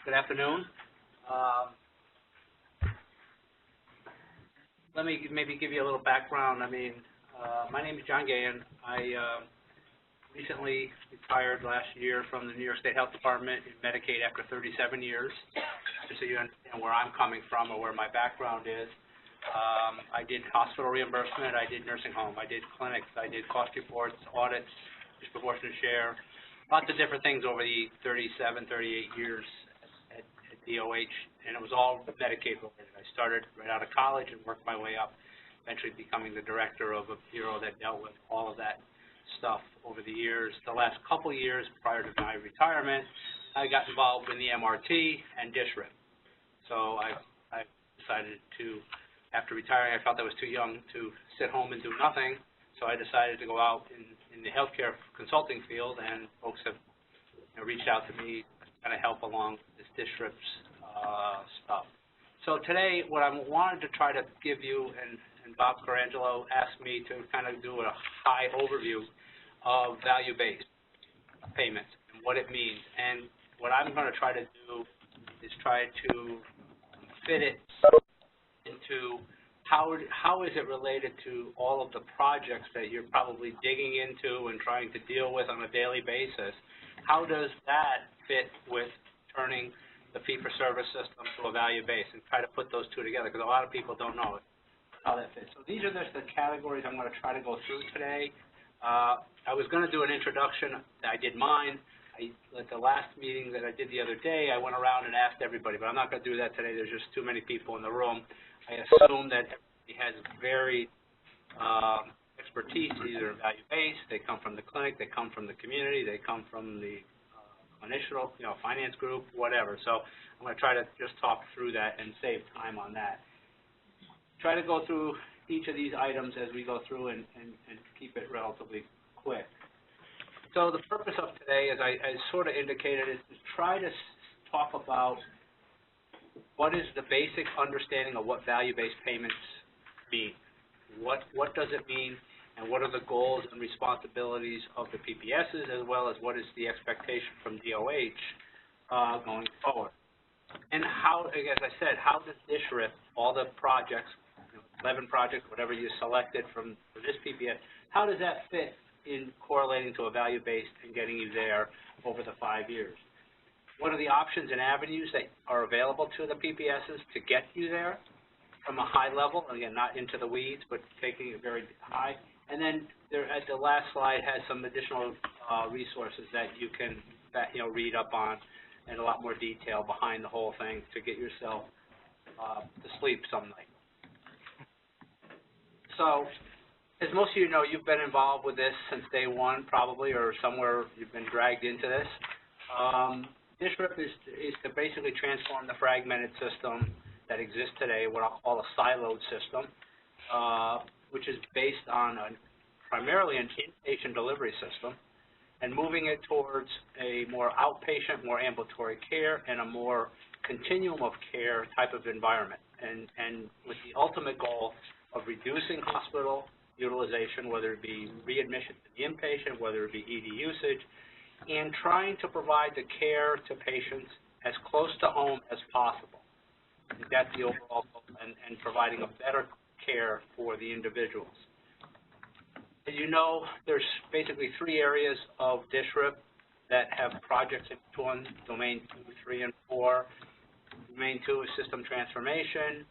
Good afternoon. Let me maybe give you a little background. My name is John Gahan. I recently retired last year from the New York State Health Department in Medicaid after 37 years, just so you understand where I'm coming from or where my background is. I did hospital reimbursement, I did nursing home, I did clinics, I did cost reports, audits, disproportionate share, lots of different things over the 37, 38 years at DOH, and it was all Medicaid related. I started right out of college and worked my way up, eventually becoming the director of a bureau that dealt with all of that stuff over the years. The last couple years prior to my retirement, I got involved in the MRT and DSRIP. So I decided to, after retiring, I felt I was too young to sit home and do nothing, so I decided to go out in the healthcare consulting field, and folks have reached out to me to kind of help along this DSRIP stuff. So today, what I wanted to try to give you, and Bob Carangelo asked me to kind of do a high overview of value-based payments and what it means. And what I'm going to try to do is try to fit it into how is it related to all of the projects that you're probably digging into and trying to deal with on a daily basis. How does that fit with turning the fee-for-service system to a value-based, and try to put those two together, because a lot of people don't know how that fits. So these are just the categories I'm going to try to go through today. I was going to do an introduction. I did mine. At the last meeting that I did the other day, I went around and asked everybody, but I'm not going to do that today. There's just too many people in the room. I assume that everybody has varied expertise, either value-based, they come from the clinic, they come from the community, they come from the clinician, finance group, whatever. So I'm going to try to just talk through that and save time on that. Try to go through each of these items as we go through and keep it relatively quick. So the purpose of today, as I sort of indicated, is to try to talk about what is the basic understanding of what value-based payments mean. What does it mean, and what are the goals and responsibilities of the PPSs, as well as what is the expectation from DOH going forward. And how, as I said, how does DSRIP, all the projects, 11 projects, whatever you selected for this PPS, how does that fit in correlating to a value-based and getting you there over the 5 years? What are the options and avenues that are available to the PPSs to get you there from a high level? Again, not into the weeds, but taking it very high. And then at the last slide has some additional resources that you can read up on in a lot more detail behind the whole thing to get yourself to sleep some night. So, as most of you know, you've been involved with this since day one, probably, or somewhere you've been dragged into this. DSRIP is to basically transform the fragmented system that exists today, what I'll call a siloed system, which is based on primarily an inpatient delivery system, and moving it towards a more outpatient, more ambulatory care, and a more continuum of care type of environment, and with the ultimate goal of reducing hospital utilization, whether it be readmission to the inpatient, whether it be ED usage, and trying to provide the care to patients as close to home as possible. I think that's the overall goal, and providing a better care for the individuals. As you know, there's basically 3 areas of DSRIP that have projects in each one: Domain 2, 3, and 4. Domain 2 is system transformation,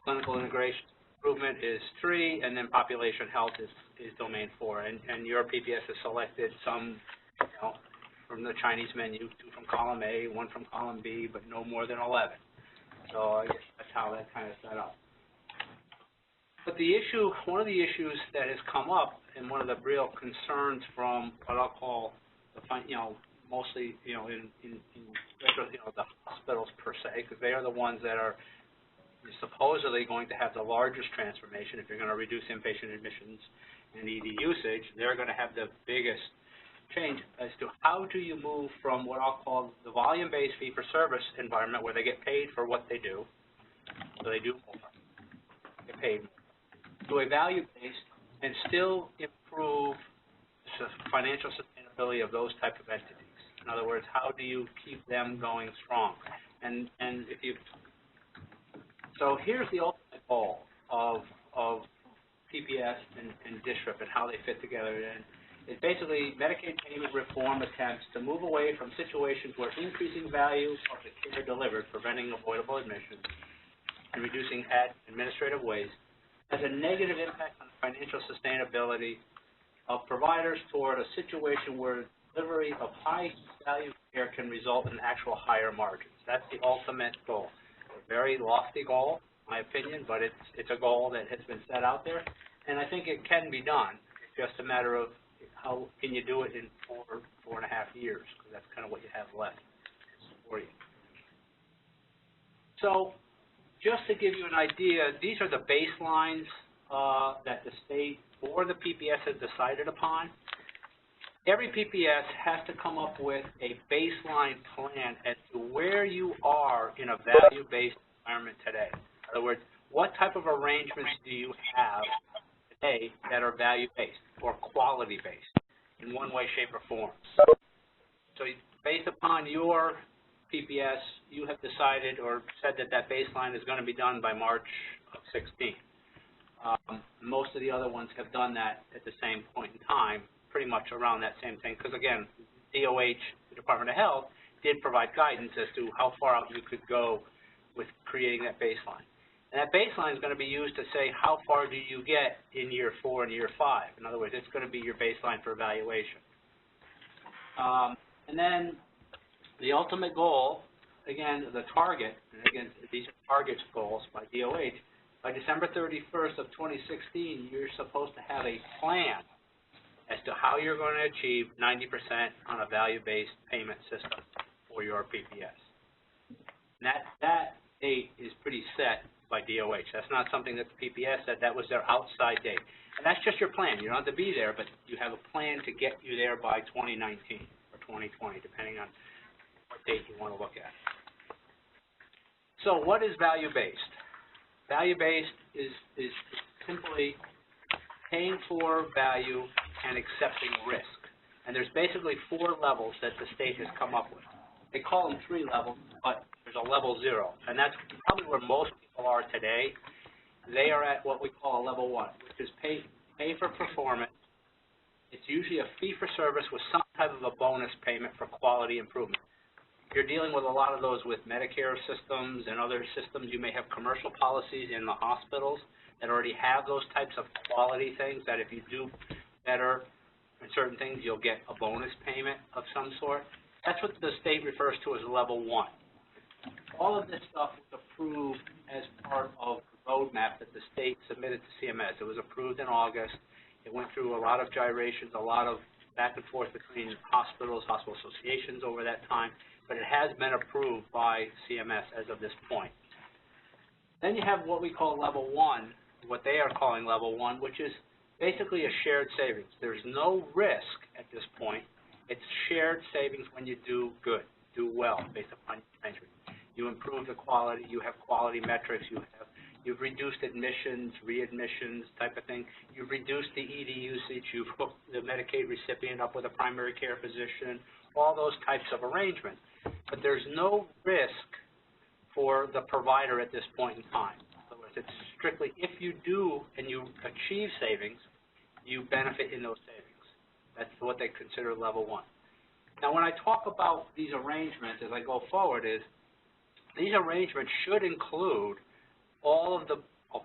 clinical integration improvement is 3, and then population health is Domain 4. And your PPS has selected some from the Chinese menu, 2 from column A, 1 from column B, but no more than 11. So I guess that's how that kind of set up. But the issue, one of the issues that has come up, and one of the real concerns from what I'll call the mostly in the hospitals per se, because they are the ones that are supposedly going to have the largest transformation. If you're going to reduce inpatient admissions and ED usage, they're going to have the biggest change as to how do you move from what I'll call the volume-based fee-for-service environment, where they get paid for what they do, so they do more, get paid more, to a value-based and still improve the financial sustainability of those type of entities. In other words, how do you keep them going strong? And so here's the ultimate goal of PPS and DSRIP and how they fit together. And it's basically Medicaid payment reform attempts to move away from situations where increasing value of the care delivered, preventing avoidable admissions, and reducing administrative waste has a negative impact on the financial sustainability of providers toward a situation where delivery of high-value care can result in actual higher margins. That's the ultimate goal. A very lofty goal, in my opinion, but it's a goal that has been set out there, and I think it can be done. It's just a matter of how can you do it in 4.5 years, because that's kind of what you have left for you. So just to give you an idea, these are the baselines that the state or the PPS has decided upon. Every PPS has to come up with a baseline plan as to where you are in a value-based environment today. In other words, what type of arrangements do you have today that are value-based or quality-based in one way, shape, or form? So based upon your PPS, you have decided or said that that baseline is going to be done by March of 16. Most of the other ones have done that at the same point in time, pretty much around that same thing, because again, DOH, the Department of Health, did provide guidance as to how far out you could go with creating that baseline. And that baseline is going to be used to say how far do you get in year 4 and year 5. In other words, it's going to be your baseline for evaluation. And then the ultimate goal, again, the target, and again, these are target goals by DOH, by December 31st of 2016, you're supposed to have a plan as to how you're going to achieve 90% on a value-based payment system for your PPS. And that date is pretty set by DOH. That's not something that the PPS said. That was their outside date. And that's just your plan. You don't have to be there, but you have a plan to get you there by 2019 or 2020, depending on what date you want to look at. So what is value-based? Value-based is simply paying for value and accepting risk. And there's basically 4 levels that the state has come up with. They call them 3 levels, but there's a level 0. And that's probably where most people are today. They are at what we call a level 1, which is pay for performance. It's usually a fee for service with some type of a bonus payment for quality improvement. You're dealing with a lot of those with Medicare systems and other systems. You may have commercial policies in the hospitals that already have those types of quality things that if you do better in certain things, you'll get a bonus payment of some sort. That's what the state refers to as level 1. All of this stuff was approved as part of the roadmap that the state submitted to CMS. It was approved in August. It went through a lot of gyrations, a lot of back and forth between hospitals, hospital associations over that time, but it has been approved by CMS as of this point. Then you have what we call level 1, what they are calling level 1, which is basically a shared savings. There's no risk at this point. It's shared savings when you do good, do well, based upon your measurement. You improve the quality, you have quality metrics, you've reduced admissions, readmissions type of thing. You've reduced the ED usage, you've hooked the Medicaid recipient up with a primary care physician, all those types of arrangements. But there's no risk for the provider at this point in time. In other words, it's strictly if you do and you achieve savings, you benefit in those savings. That's what they consider level 1. Now, when I talk about these arrangements as I go forward is these arrangements should include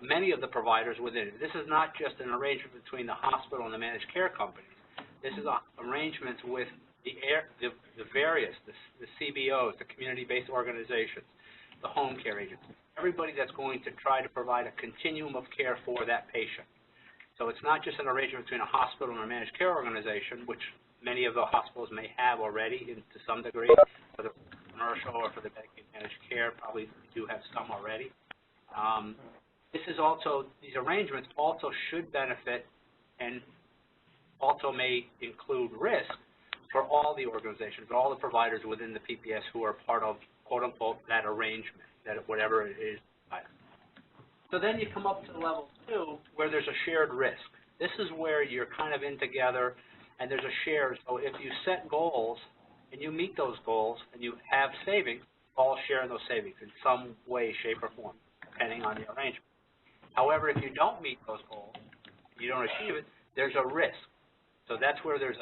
many of the providers within it. This is not just an arrangement between the hospital and the managed care companies. This is arrangements with the various, the CBOs, the community-based organizations, the home care agents, everybody that's going to try to provide a continuum of care for that patient. So it's not just an arrangement between a hospital and a managed care organization, which many of the hospitals may have already to some degree, for the commercial or for the Medicaid managed care, probably do have some already. These arrangements also should benefit and also may include risk for all the organizations, all the providers within the PPS who are part of, quote unquote, that arrangement, that whatever it is. So then you come up to level 2 where there's a shared risk. This is where you're kind of in together and there's a share. So if you set goals and you meet those goals, and you have savings, all share in those savings in some way, shape, or form, depending on the arrangement. However, if you don't meet those goals, you don't achieve it, there's a risk. So that's where there's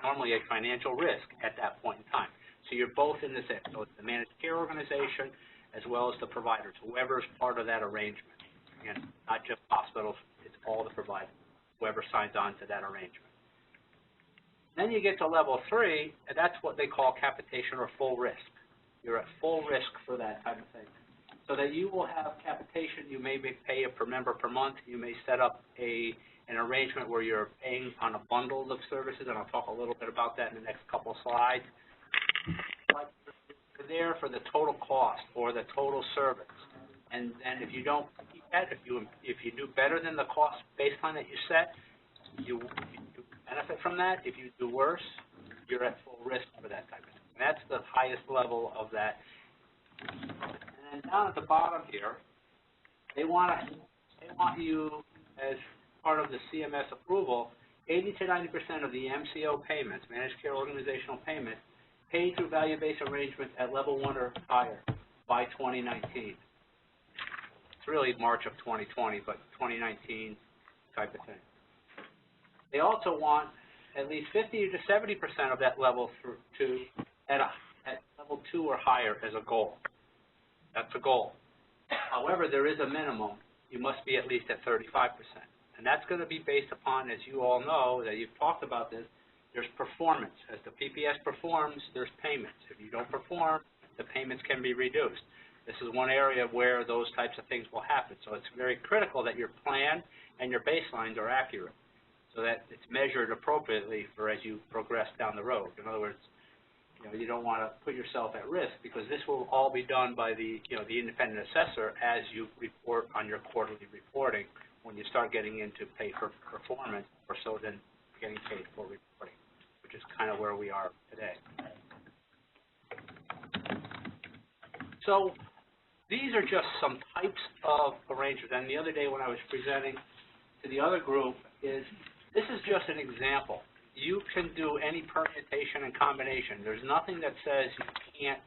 normally a financial risk at that point in time. So you're both in this. So it's the managed care organization as well as the providers, whoever's part of that arrangement. Again, not just hospitals, it's all the providers, whoever signs on to that arrangement. Then you get to level 3, and that's what they call capitation or full risk. You're at full risk for that type of thing. So that you will have capitation, you may pay a per member per month, you may set up an arrangement where you're paying on a bundle of services, and I'll talk a little bit about that in the next couple of slides. But you're there for the total cost or the total service. And if you don't keep that, if you do better than the cost baseline that you set, you benefit from that. If you do worse, you're at full risk for that type of thing. And that's the highest level of that. And then down at the bottom here, they want you, as part of the CMS approval, 80 to 90% of the MCO payments, managed care organizational payments, paid through value-based arrangements at level 1 or higher by 2019. It's really March of 2020, but 2019 type of thing. They also want at least 50 to 70% of that level at level 2 or higher as a goal. That's a goal. However, there is a minimum. You must be at least at 35%. And that's going to be based upon, as you all know, that you've talked about this, there's performance. As the PPS performs, there's payments. If you don't perform, the payments can be reduced. This is one area where those types of things will happen. So it's very critical that your plan and your baselines are accurate so that it's measured appropriately for as you progress down the road. In other words, you don't want to put yourself at risk because this will all be done by the independent assessor as you report on your quarterly reporting when you start getting into pay for performance or so then getting paid for reporting, which is kind of where we are today. So these are just some types of arrangements. And the other day when I was presenting to the other group this is just an example. You can do any permutation and combination. There's nothing that says you can't.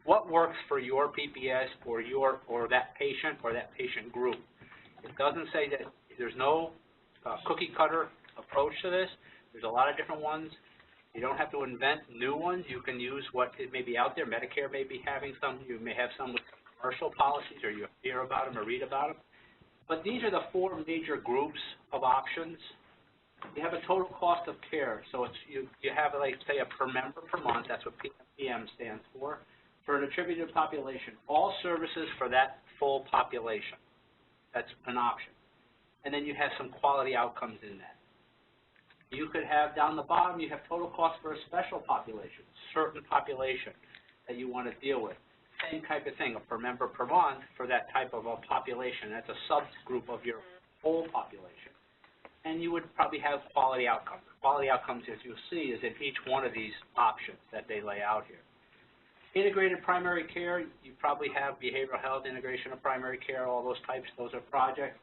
What works for your PPS or that patient or that patient group? It doesn't say that there's no cookie cutter approach to this. There's a lot of different ones. You don't have to invent new ones. You can use what may be out there. Medicare may be having some. You may have some with commercial policies, or you hear about them or read about them. But these are the 4 major groups of options. You have a total cost of care. So it's you have, like, say, a per member per month. That's what PMPM stands for an attributed population. All services for that full population. That's an option. And then you have some quality outcomes in that. You could have, down the bottom, you have total cost for a special population, certain population that you want to deal with. Same type of thing, a per member per month for that type of a population. That's a subgroup of your whole population. And you would probably have quality outcomes. Quality outcomes, as you'll see, is in each one of these options that they lay out here. Integrated primary care, you probably have behavioral health, integration of primary care, all those types. Those are projects.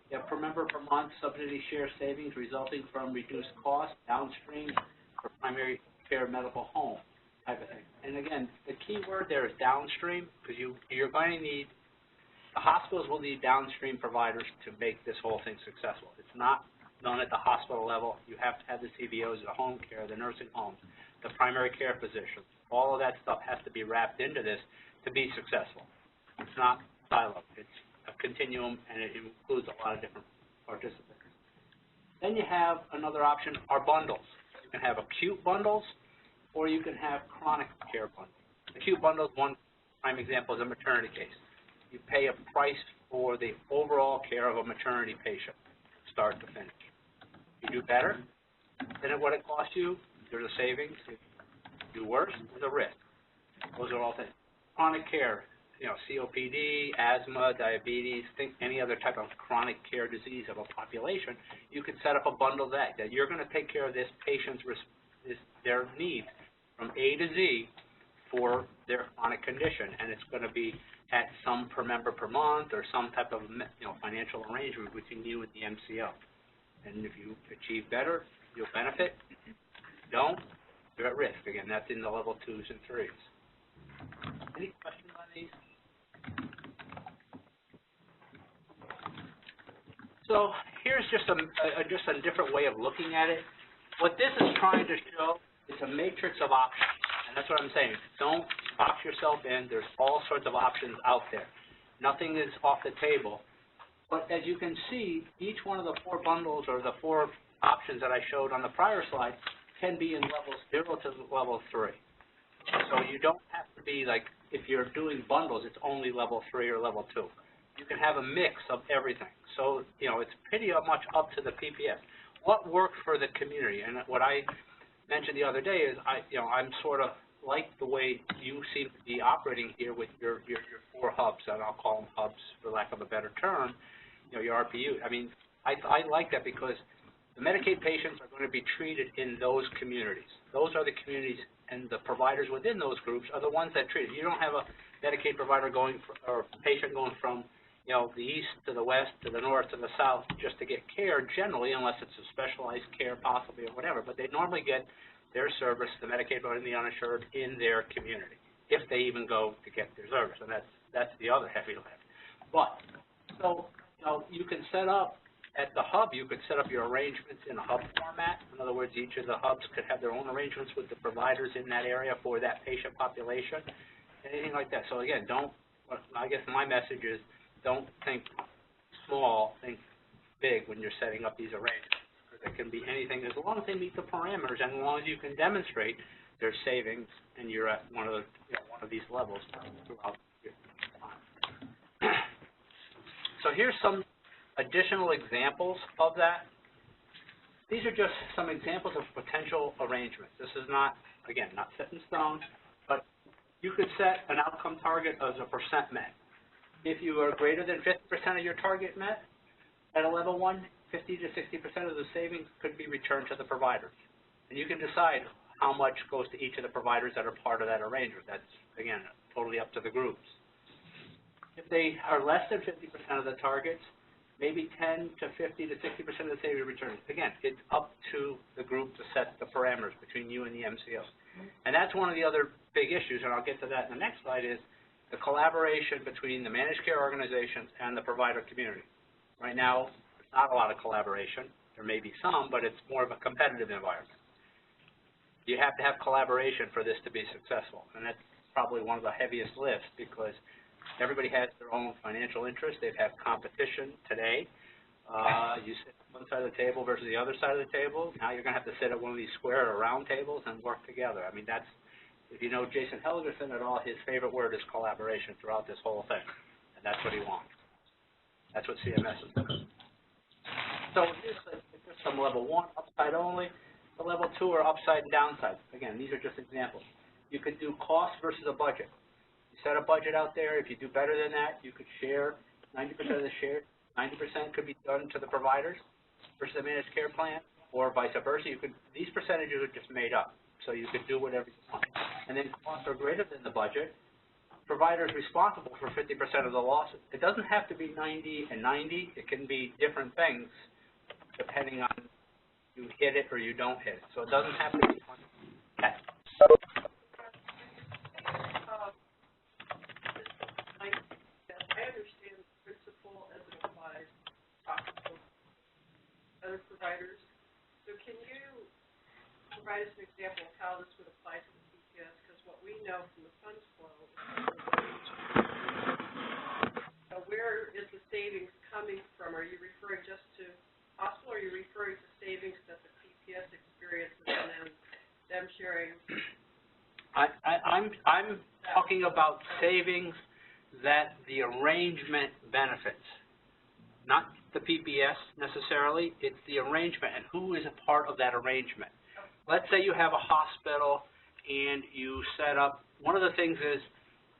You have per member per month subsidy share savings resulting from reduced costs downstream for primary care medical home type of thing. And again, the key word there is downstream because you're going to need, the hospitals will need downstream providers to make this whole thing successful. It's not done at the hospital level. You have to have the CBOs, the home care, the nursing homes, the primary care physicians. All of that stuff has to be wrapped into this to be successful. It's not siloed. It's a continuum, and it includes a lot of different participants. Then you have another option, are bundles. You can have acute bundles, or you can have chronic care bundles. Acute bundles, one prime example is a maternity case. You pay a price for the overall care of a maternity patient, start to finish. If you do better than what it costs you, there's a savings. If you do worse, there's a risk. Those are all things. Chronic care, COPD, asthma, diabetes, any other type of chronic care disease of a population, you can set up a bundle that you're going to take care of this patient's their needs from A to Z for their chronic condition, and it's going to be at some per member per month or some type of financial arrangement between you and the MCO. And if you achieve better, you'll benefit. If you don't, you're at risk. Again, that's in the level 2s and 3s. Any questions on these? So here's just a different way of looking at it. What this is trying to show is a matrix of options, and that's what I'm saying. Don't box yourself in. There's all sorts of options out there. Nothing is off the table. But as you can see, each one of the 4 bundles or the 4 options that I showed on the prior slide can be in levels 0 to level 3. So you don't have to be like, if you're doing bundles, it's only level 3 or level 2. You can have a mix of everything. So, you know, it's pretty much up to the PPS. What worked for the community? And what I mentioned the other day is, I'm sort of like the way you seem to be operating here with your 4 hubs, and I'll call them hubs for lack of a better term, you know, your RPU. I mean, I like that because the Medicaid patients are going to be treated in those communities. Those are the communities, and the providers within those groups are the ones that treat it. You don't have a Medicaid provider or patient going from, you know, the east to the west to the north to the south just to get care generally, unless it's a specialized care possibly or whatever. But they normally get their service, the Medicaid and the uninsured, in their community, if they even go to get their service. And that's the other heavy lift. But, so, you know, you can set up, at the hub, you could set up your arrangements in a hub format. In other words, each of the hubs could have their own arrangements with the providers in that area for that patient population, anything like that. So again, I guess my message is, don't think small, think big when you're setting up these arrangements. Because it can be anything, as long as they meet the parameters and as long as you can demonstrate there's savings and you're at one of these levels throughout your time. So here's some additional examples of that. These are just some examples of potential arrangements. This is not, again, not set in stone, but you could set an outcome target as a % met. If you are greater than 50% of your target met at a level 1, 50 to 60% of the savings could be returned to the providers. And you can decide how much goes to each of the providers that are part of that arrangement. That's, again, totally up to the groups. If they are less than 50% of the targets, maybe 10 to 50 to 60% of the savings returns. Again, it's up to the group to set the parameters between you and the MCO. And that's one of the other big issues, and I'll get to that in the next slide, is the collaboration between the managed care organizations and the provider community. Right now, there's not a lot of collaboration. There may be some, but it's more of a competitive environment. You have to have collaboration for this to be successful, and that's probably one of the heaviest lifts because everybody has their own financial interest. They've had competition today. You sit on one side of the table versus the other side of the table. Now you're going to have to sit at one of these square or round tables and work together. I mean, that's, if you know Jason Helgerson at all, his favorite word is collaboration throughout this whole thing, and that's what he wants. That's what CMS is doing. So here's some level 1, upside only. The level 2 are upside and downside. Again, these are just examples. You could do cost versus a budget. You set a budget out there. If you do better than that, you could share 90% of the share. 90% could be done to the providers versus the managed care plan, or vice versa. You could, these percentages are just made up, so you could do whatever you want. And then costs are greater than the budget. Provider is responsible for 50% of the losses. It doesn't have to be 90 and 90. It can be different things depending on you hit it or you don't hit it. So it doesn't have to be 100. Okay. I understand the principle as it applies to other providers. So can you provide us an example of how this would apply to the PPS? Because what we know from the funds flow is where is the savings coming from? Are you referring just to hospital, or are you referring to savings that the PPS experiences and then them sharing? I'm talking about savings that the arrangement benefits, not the PPS necessarily. It's the arrangement and who is a part of that arrangement. Let's say you have a hospital and you set up, one of the things is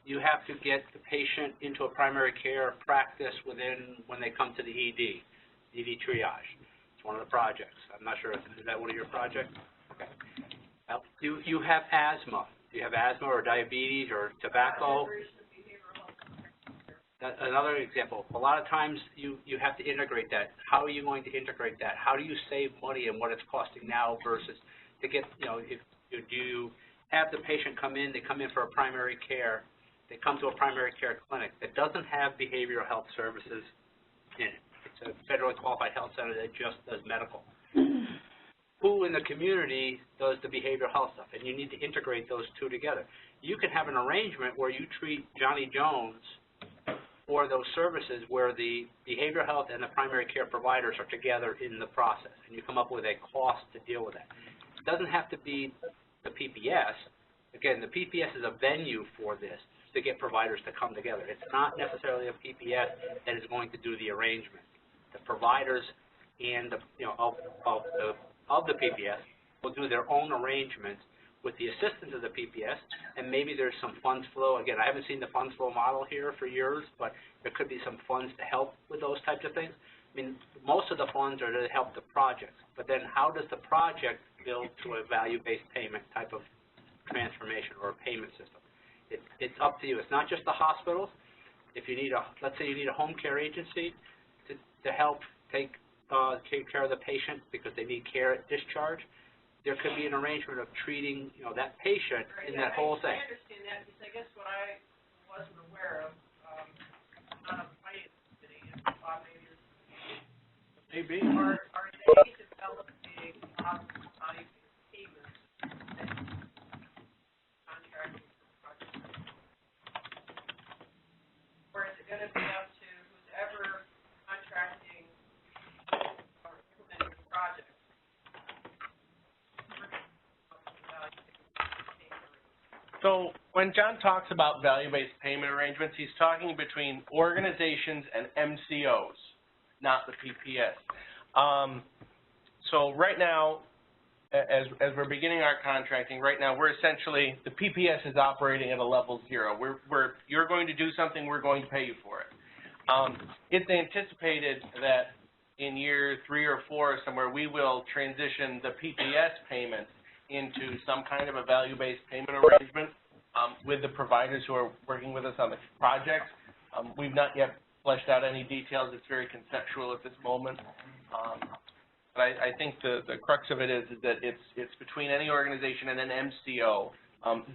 you have to get the patient into a primary care practice when they come to the ED triage. It's one of the projects. I'm not sure, is that one of your projects? Okay. You have asthma. Do you have asthma or diabetes or tobacco? Another example, a lot of times you have to integrate that. How are you going to integrate that? How do you save money and what it's costing now versus to get, you know, if Do you have the patient come in, they come in for a primary care, they come to a primary care clinic that doesn't have behavioral health services in it. It's a federally qualified health center that just does medical. Who in the community does the behavioral health stuff? And you need to integrate those two together. You can have an arrangement where you treat Johnny Jones for those services where the behavioral health and the primary care providers are together in the process, and you come up with a cost to deal with that. It doesn't have to be the PPS. Again, the PPS is a venue for this to get providers to come together. It's not necessarily a PPS that is going to do the arrangement. The providers and the, of the PPS will do their own arrangements with the assistance of the PPS, and maybe there's some funds flow. Again, I haven't seen the funds flow model here for years, but there could be some funds to help with those types of things. I mean, most of the funds are to help the projects, but then how does the project build to a value-based payment type of transformation or a payment system? It's up to you. It's not just the hospitals. If you need let's say you need a home care agency to help take care of the patient because they need care at discharge, there could be an arrangement of treating, that patient in that whole thing. I understand that, because I guess what I wasn't aware of, not a finance committee, and thought maybe Maybe. are they developing value-based payments and contracting for projects? Or is it going to be up to whoever contracting or implementing the project? So when John talks about value-based payment arrangements, he's talking between organizations and MCOs, not the PPS. So right now, as we're beginning our contracting, right now we're essentially, the PPS is operating at a level 0. You're going to do something, we're going to pay you for it. It's anticipated that in year 3 or 4 somewhere, we will transition the PPS payments into some kind of a value-based payment arrangement with the providers who are working with us on the projects. We've not yet fleshed out any details. It's very conceptual at this moment. But I think the crux of it is that it's between any organization and an MCO,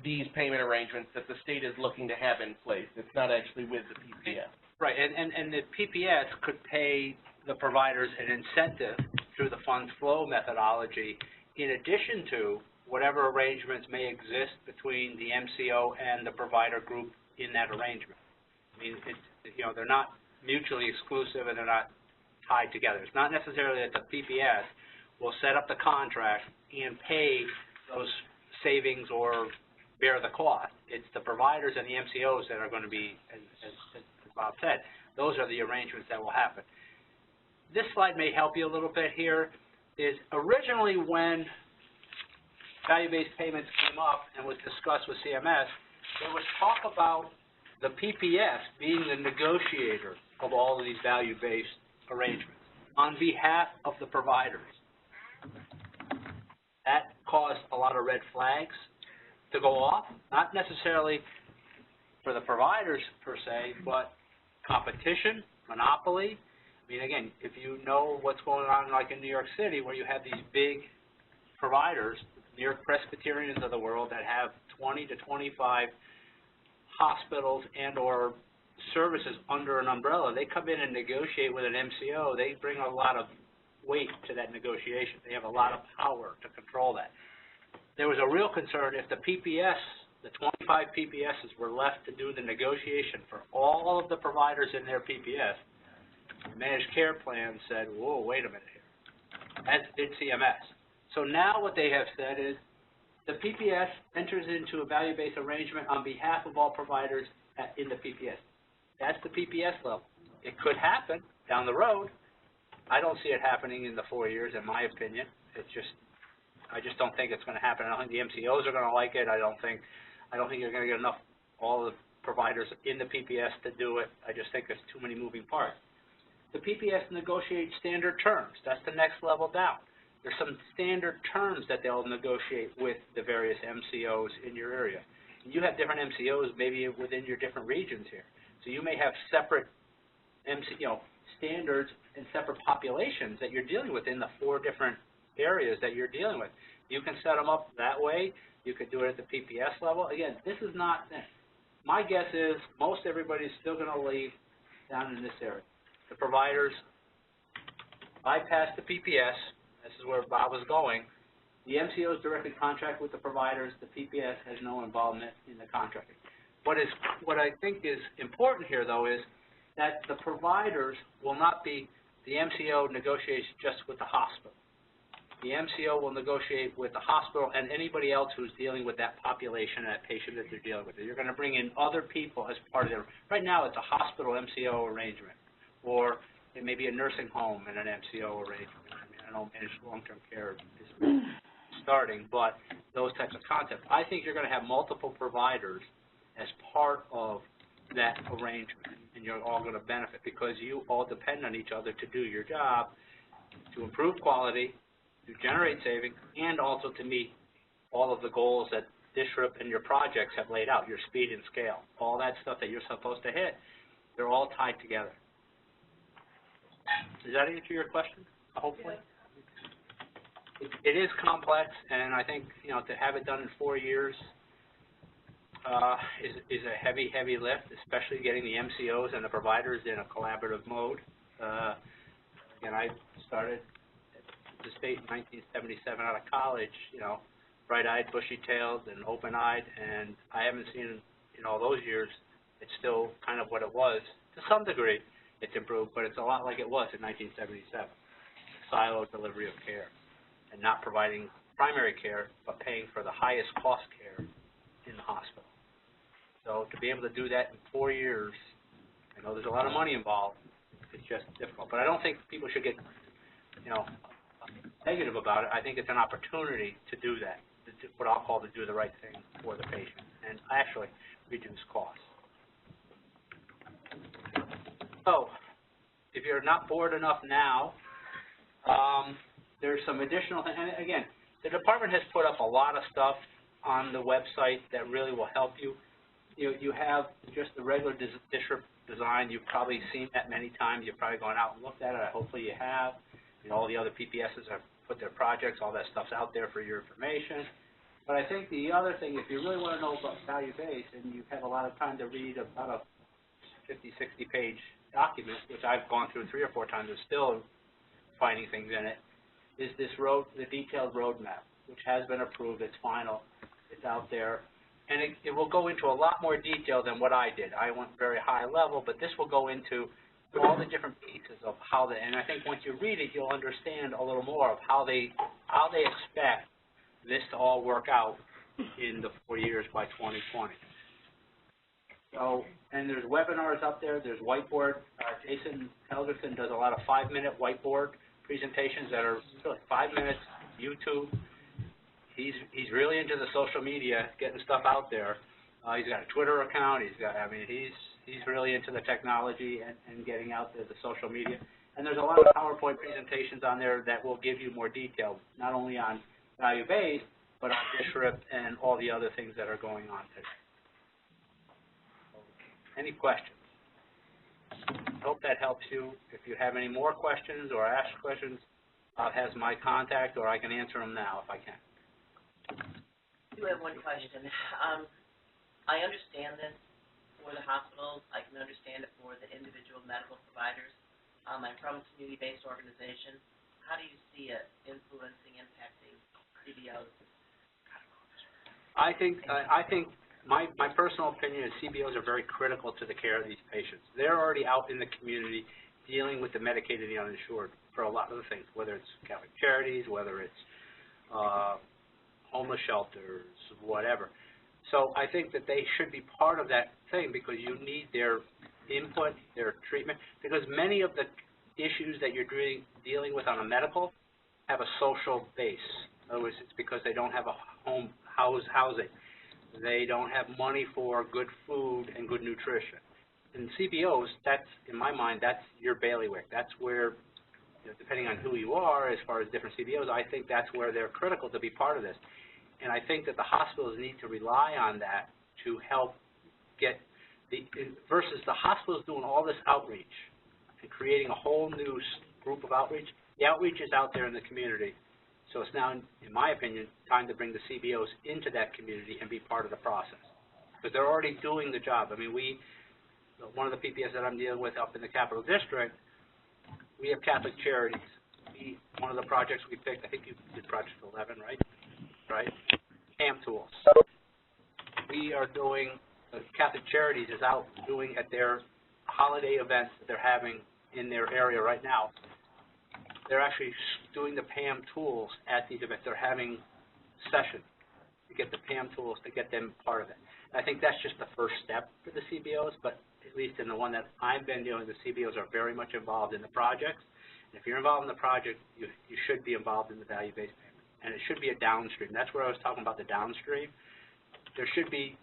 these payment arrangements that the state is looking to have in place. It's not actually with the PPS. Right, and the PPS could pay the providers an incentive through the funds flow methodology in addition to whatever arrangements may exist between the MCO and the provider group in that arrangement. I mean, they're not mutually exclusive and they're not tied together. It's not necessarily that the PPS will set up the contract and pay those savings or bear the cost. It's the providers and the MCOs that are going to be, as Bob said, those are the arrangements that will happen. This slide may help you a little bit here. Is originally when value-based payments came up and was discussed with CMS, there was talk about the PPS being the negotiator of all of these value-based arrangements on behalf of the providers. That caused a lot of red flags to go off, not necessarily for the providers per se, but competition, monopoly. I mean, again, if you know what's going on like in New York City where you have these big providers, New York Presbyterians of the world that have 20 to 25 hospitals and or services under an umbrella, they come in and negotiate with an MCO. They bring a lot of weight to that negotiation. They have a lot of power to control that. There was a real concern if the PPS, the 25 PPSs were left to do the negotiation for all of the providers in their PPS. The managed care plan said, whoa, wait a minute here, as did CMS. So now what they have said is the PPS enters into a value-based arrangement on behalf of all providers in the PPS. That's the PPS level. It could happen down the road. I don't see it happening in the 4 years, in my opinion. I just don't think it's going to happen. I don't think the MCOs are going to like it. I don't think you're going to get enough, all the providers in the PPS to do it. I just think there's too many moving parts. The PPS negotiates standard terms. That's the next level down. There's some standard terms that they'll negotiate with the various MCOs in your area. And you have different MCOs maybe within your different regions here. So you may have separate standards and separate populations that you're dealing with in the 4 different areas that you're dealing with. You can set them up that way. You could do it at the PPS level. Again, this is not, my guess is most everybody's still going to leave down in this area. The providers bypass the PPS. This is where Bob was going. The MCOs directly contract with the providers. The PPS has no involvement in the contracting. What I think is important here, though, is that the providers will not be, the MCO negotiates just with the hospital. The MCO will negotiate with the hospital and anybody else who's dealing with that population, that patient that they're dealing with. You're going to bring in other people as part of their, right now it's a hospital MCO arrangement, or it may be a nursing home and an MCO arrangement. I mean, I know managed long-term care is starting, but those types of concepts. I think you're going to have multiple providers as part of that arrangement, and you're all going to benefit because you all depend on each other to do your job, to improve quality, to generate savings, and also to meet all of the goals that DSRIP and your projects have laid out, your speed and scale. All that stuff that you're supposed to hit, they're all tied together. Does that answer your question, hopefully? It is complex, and I think, you know, to have it done in 4 years is a heavy, heavy lift, especially getting the MCOs and the providers in a collaborative mode. And I started at the state in 1977 out of college, you know, bright-eyed, bushy-tailed, and open-eyed, and I haven't seen in all those years, it's still kind of what it was. To some degree, it's improved, but it's a lot like it was in 1977, siloed delivery of care, and not providing primary care, but paying for the highest cost care in the hospital. So to be able to do that in 4 years, I know there's a lot of money involved, it's just difficult. But I don't think people should get, you know, negative about it. I think it's an opportunity to do that, what I'll call to do the right thing for the patient, and actually reduce costs. So if you're not bored enough now, there's some additional things. And again, the department has put up a lot of stuff on the website that really will help you. You have just the regular DSRIP design. You've probably seen that many times. You've probably gone out and looked at it. Hopefully you have. You know, all the other PPSs have put their projects, all that stuff's out there for your information. But I think the other thing, if you really want to know about value-based, and you've had a lot of time to read about a 50, 60-page document, which I've gone through 3 or 4 times and still finding things in it, is this the detailed roadmap, which has been approved. It's final. It's out there. And it will go into a lot more detail than what I did. I went very high level, but this will go into all the different pieces of how they, and I think once you read it, you'll understand a little more of how they expect this to all work out in the 4 years by 2020. So, and there's webinars up there. There's whiteboard. Jason Helgerson does a lot of 5-minute whiteboard presentations that are really 5 minutes, YouTube. He's really into the social media, getting stuff out there. He's got a Twitter account. He's really into the technology and getting out there, the social media. And there's a lot of PowerPoint presentations on there that will give you more detail, not only on value-based, but on DSRIP and all the other things that are going on today. Any questions? I hope that helps you. If you have any more questions or ask questions, Bob has my contact, or I can answer them now if I can. I do have one question. I understand this for the hospitals. I can understand it for the individual medical providers. I'm from a community-based organization. How do you see it influencing, impacting CBOs? I think my personal opinion is CBOs are very critical to the care of these patients. They're already out in the community dealing with the Medicaid and the uninsured for a lot of the things, whether it's Catholic Charities, whether it's homeless shelters, whatever. So I think that they should be part of that thing because you need their input, their treatment, because many of the issues that you're dealing with on a medical have a social base. In other words, it's because they don't have a home housing. They don't have money for good food and good nutrition. In CBOs, that's, in my mind, that's your bailiwick. That's where, you know, depending on who you are, as far as different CBOs, I think that's where they're critical to be part of this. And I think that the hospitals need to rely on that to help get versus the hospitals doing all this outreach and creating a whole new group of outreach. The outreach is out there in the community. So it's now, in my opinion, time to bring the CBOs into that community and be part of the process. Because they're already doing the job. I mean, one of the PPS that I'm dealing with up in the Capital District, we have Catholic Charities. One of the projects we picked, I think you did Project 11, right? Right? PAM tools. We are doing, Catholic Charities is out doing at their holiday events that they're having in their area right now. They're actually doing the PAM tools at these events. They're having sessions to get the PAM tools, to get them part of it. And I think that's just the first step for the CBOs, but at least in the one that I've been doing, the CBOs are very much involved in the projects. And if you're involved in the project, you should be involved in the value-based payment. And it should be a downstream. That's where I was talking about the downstream. There should be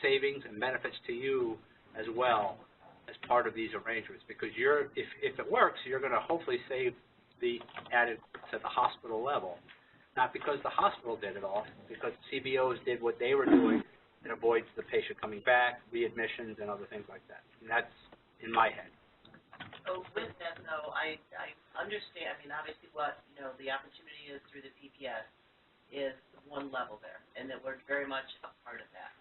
savings and benefits to you as well as part of these arrangements, because if it works, you're going to hopefully save the added at the hospital level. Not because the hospital did it all, because CBOs did what they were doing and avoids the patient coming back, readmissions, and other things like that. And that's in my head. So with that, though, I understand, I mean, obviously what, the opportunity is through the PPS is one level there, and that we're very much a part of that.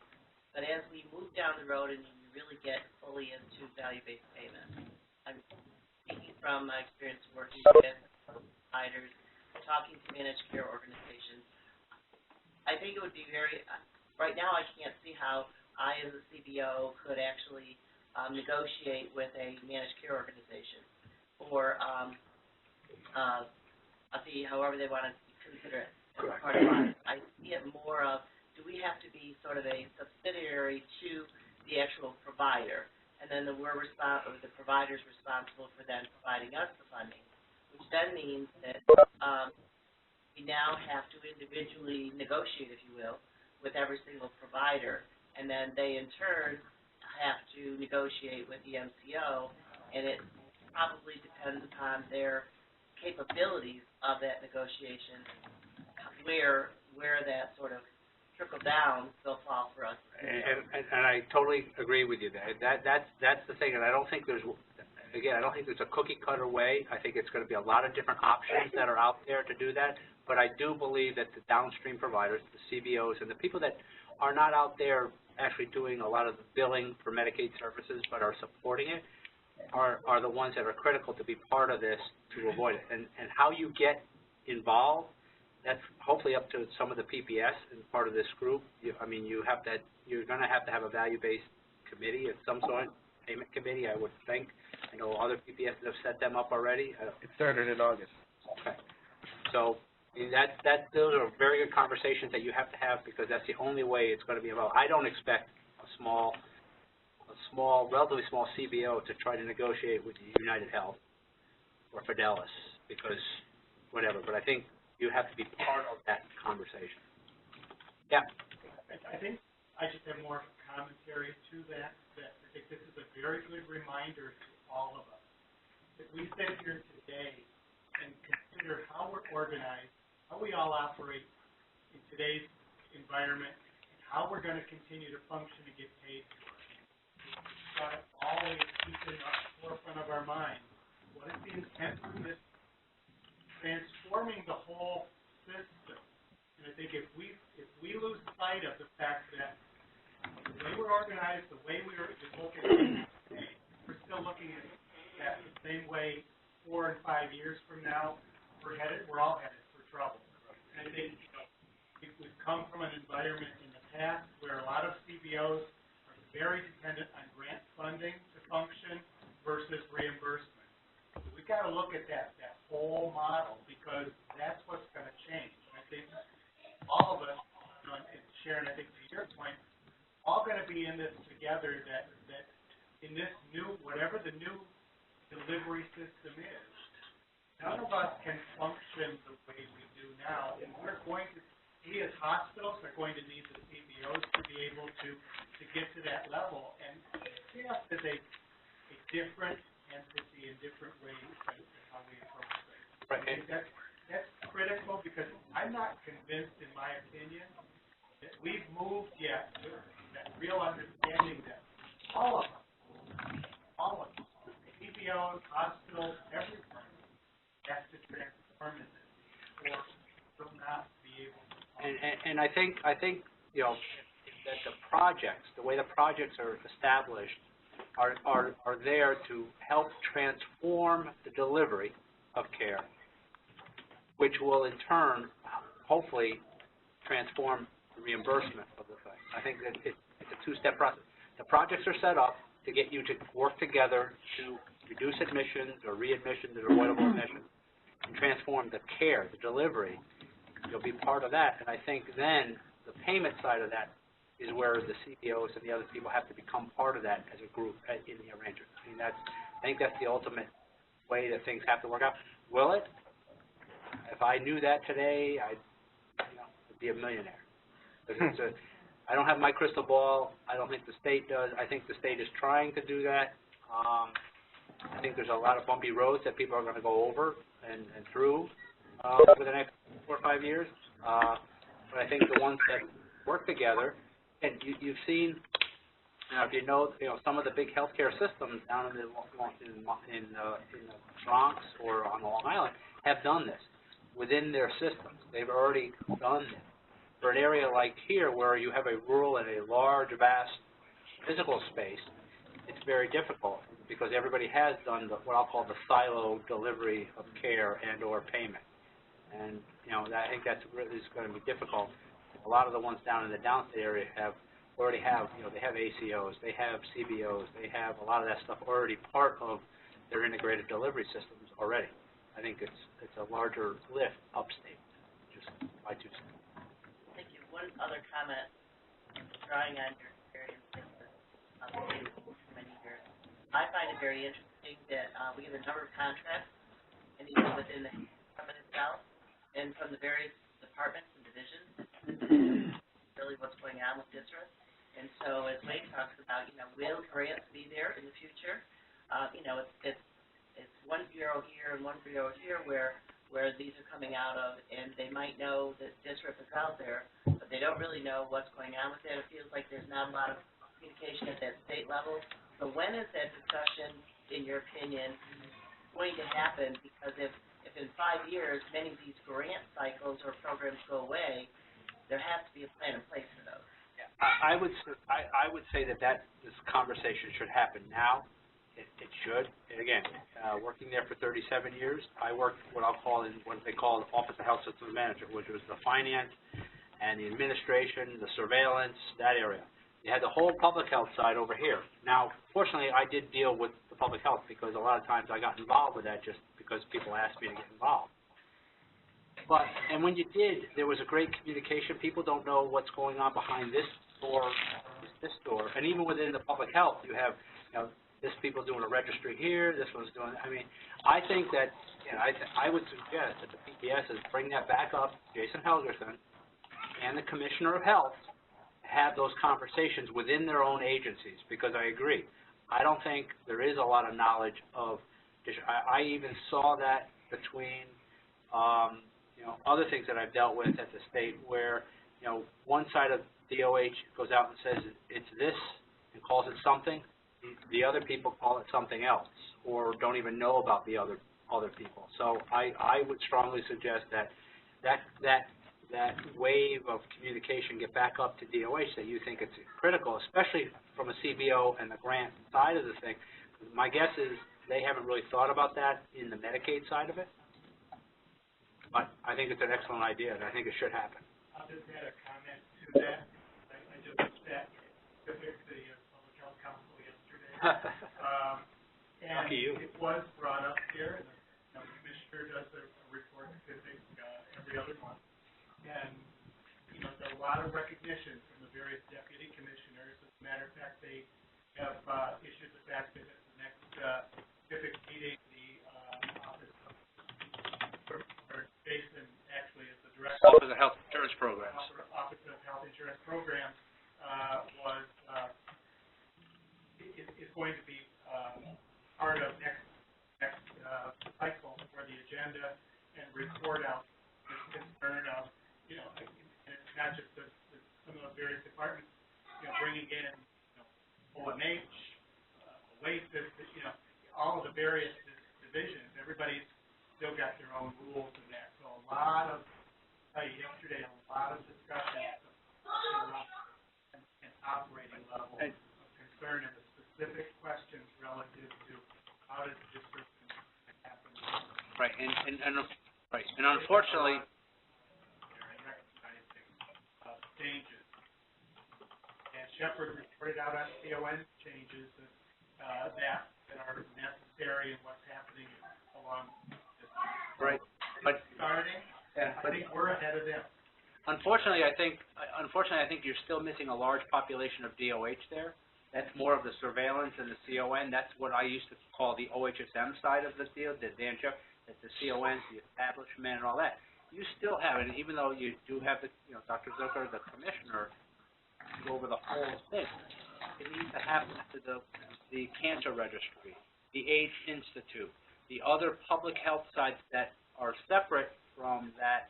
But as we move down the road and you really get fully into value-based payment, I'm speaking from my experience working with providers, talking to managed care organizations, I think it would be right now I can't see how I as a CBO could actually negotiate with a managed care organization or a fee, however they want to consider it as part of ours. I see it more of, do we have to be sort of a subsidiary to the actual provider, and then the provider's responsible for then providing us the funding, which then means that we now have to individually negotiate, if you will, with every single provider, and then they in turn have to negotiate with the MCO, and it probably depends upon their capabilities of that negotiation, where that sort of trickle down will fall for us. And I totally agree with you there. That's the thing, and I don't think there's a cookie cutter way. I think it's going to be a lot of different options that are out there to do that, but I do believe that the downstream providers, the CBOs, and the people that are not out there actually doing a lot of the billing for Medicaid services but are supporting it are the ones that are critical to be part of this to avoid it. And how you get involved, that's hopefully up to some of the PPS and part of this group. You're going to have a value-based committee of some sort, payment committee, I would think. I know other PPS have set them up already. It started in August. Okay. So those are very good conversations that you have to have, because that's the only way it's going to be involved. I don't expect a relatively small CBO to try to negotiate with United Health or Fidelis, because whatever. But I think you have to be part of that conversation. Yeah. I think I just have more commentary to that I think this is a very good reminder to all of us that we sit here today and consider how we're organized, how we all operate in today's environment, and how we're going to continue to function and get paid for it. We've got to always keep in the forefront of our mind what is the intent of this, transforming the whole system. And I think if we lose sight of the fact that the way we're organized, the way we're looking at it today, we're still looking at that the same way 4 and 5 years from now, we're all headed for trouble. And I think we've come from an environment in the past where a lot of CBOs are very dependent on grant funding to function versus reimbursement. So we've got to look at that whole model, because that's what's going to change. And I think all of us, and Sharon, I think to your point, all going to be in this together, that in this new, whatever the new delivery system is, none of us can function the way we do now, and we as hospitals are going to need the CBOs to be able to get to that level, and CF is a different entity in different ways than how we approach things. Right. I think that's critical, because I'm not convinced, in my opinion, that we've moved yet to that real understanding that all of us, CBOs, hospitals, everyone has to transform in this, or will And I think, you know, that the way the projects are established are there to help transform the delivery of care, which will in turn, hopefully, transform the reimbursement of the thing. I think that it's a two-step process. The projects are set up to get you to work together to reduce admissions or readmissions or avoidable admissions and transform the care, the delivery. You'll be part of that, and I think then the payment side of that is where the CBOs and the other people have to become part of that as a group in the arrangement. I mean, I think that's the ultimate way that things have to work out. Will it? If I knew that today, I'd be a millionaire. I don't have my crystal ball. I don't think the state does. I think the state is trying to do that. I think there's a lot of bumpy roads that people are going to go over and through over the next 4 or 5 years. But I think the ones that work together, and you've seen, if you know, some of the big healthcare systems down in the Bronx or on Long Island have done this within their systems. They've already done this. For an area like here, where you have a rural and a large, vast physical space, it's very difficult because everybody has done what I'll call the silo delivery of care and or payment. And, I think that's really is going to be difficult. A lot of the ones down in the downstate area already have they have ACOs, they have CBOs, they have a lot of that stuff already part of their integrated delivery systems already. I think it's a larger lift upstate, just my 2 cents. Thank you. One other comment, drawing on your experience in the for many years. I find it very interesting that we have a number of contracts, and even within the government itself, and from the various departments and divisions, really what's going on with DSRIP. And so as Wade talks about, will grants be there in the future? It's one bureau here and one bureau here where these are coming out of, and they might know that DSRIP is out there, but they don't really know what's going on with it. It feels like there's not a lot of communication at that state level. So when is that discussion, in your opinion, going to happen? Because if in 5 years many of these grant cycles or programs go away, there has to be a plan in place for those. Yeah, I would say that this conversation should happen now. It should. And again, working there for 37 years, I worked what I'll call in what they call the Office of Health Systems Manager, which was the finance and the administration, the surveillance, that area. You had the whole public health side over here. Now, fortunately, I did deal with the public health because a lot of times I got involved with that just because people asked me to get involved. And when you did, there was a great communication. People don't know what's going on behind this door, this door. And even within the public health, you have, this people doing a registry here, this one's doing, I think that, I would suggest that the PPSs bring that back up, Jason Helgerson and the Commissioner of Health have those conversations within their own agencies, because I agree. I don't think there is a lot of knowledge of, I even saw that between, other things that I've dealt with at the state where, one side of DOH goes out and says it's this and calls it something. The other people call it something else or don't even know about the other people. So I would strongly suggest that wave of communication get back up to DOH that you think it's critical, especially from a CBO and the grant side of the thing. My guess is they haven't really thought about that in the Medicaid side of it. But I think it's an excellent idea, and I think it should happen. I'll just add a comment to that. I just sat with the Public Health Council yesterday. And it was brought up here, and the Commissioner does a report every other month. And, there's a lot of recognition from the various deputy commissioners. As a matter of fact, they have issued the fact that at the next civic meeting, the Office of Jason actually is the director Office of Health Insurance Programs. Office of Health Insurance Programs is going to be part of next cycle for the agenda and report out this concern of, and it's not just some of the various departments, bringing in, OMH, OASIS, all of the various divisions. Everybody's still got their own rules in that. So a lot of tell you, yesterday, a lot of discussion around an operating level of concern and the specific questions relative to how does district happen. Right, and unfortunately, recognizing changes. And Shepherd reported out on CON changes that are necessary in what's happening along this. right, but Starting, yeah, I think we're ahead of them. unfortunately, I think you're still missing a large population of DOH there. That's more of the surveillance and the CON. That's what I used to call the OHSM side of the deal, the Dan Jeff, that the CONs, the establishment, and all that. You still have it, and even though you do have the, Dr. Zucker, the commissioner, go over the whole thing, it needs to happen to the cancer registry, the AIDS Institute, the other public health sites that are separate from that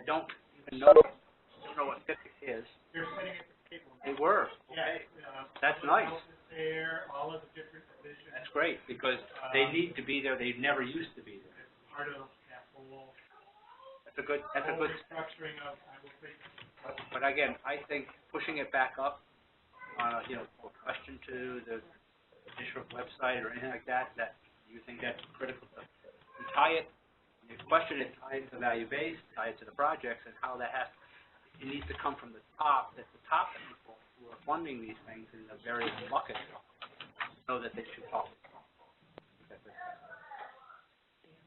don't even know what FIPIC is. They're sitting at the table. They were. Yeah, That's public nice. health is there, all of the different divisions. That's great, because they need to be there. They never used to be there. It's part of that whole That's a good. restructuring of, I will think. But again, I think pushing it back up, a question to the district website or anything like that, that you think that's critical to tie it. When you question it, tie it to value base, tie it to the projects, and how that has. It needs to come from the top. That the top people who are funding these things in the various buckets know that they should talk.